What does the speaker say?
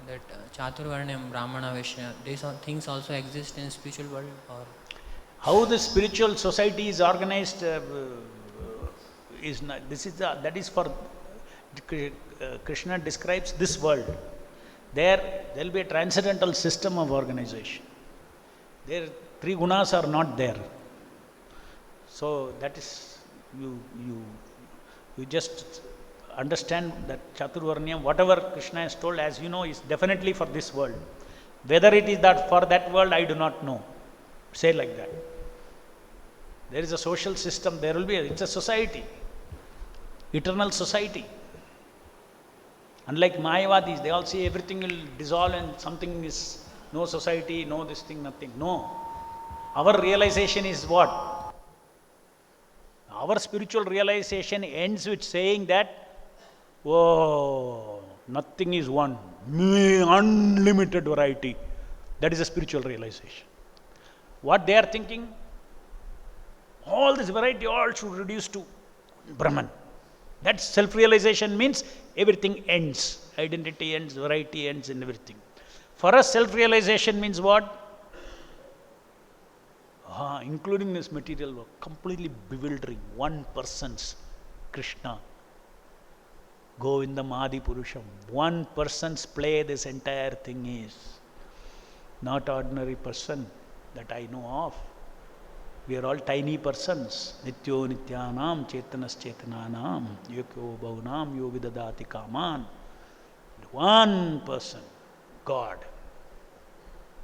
that Chaturvarnyam, Brahmana, Vaishya, these things also exist in spiritual world, or how the spiritual society is organized is not, that is for Krishna describes this world. There will be a transcendental system of organization. There three gunas are not there. So that is you just understand that Chaturvarnyam, whatever Krishna has told, as you know, is definitely for this world. Whether it is that for that world, I do not know. Say like that. There is a social system, there will be, it's a society, eternal society. Unlike Mayavadis, they all say everything will dissolve and something is, no society, no this thing, nothing. No. Our realization is what? Our spiritual realization ends with saying that, oh, nothing is one, unlimited variety. That is a spiritual realization. What they are thinking? All this variety, all should reduce to Brahman. That self-realization means everything ends. Identity ends, variety ends, and everything. For us, self-realization means what? Including this material work, completely bewildering. One person's Krishna, Govindam Adi Purusham. One person's play this entire thing is. Not ordinary person that I know of. We are all tiny persons. Nityo Nityanam, Chetanas Chetananam, Yokyo Bhaunam, Yo Vidadati Kaman. One person, God.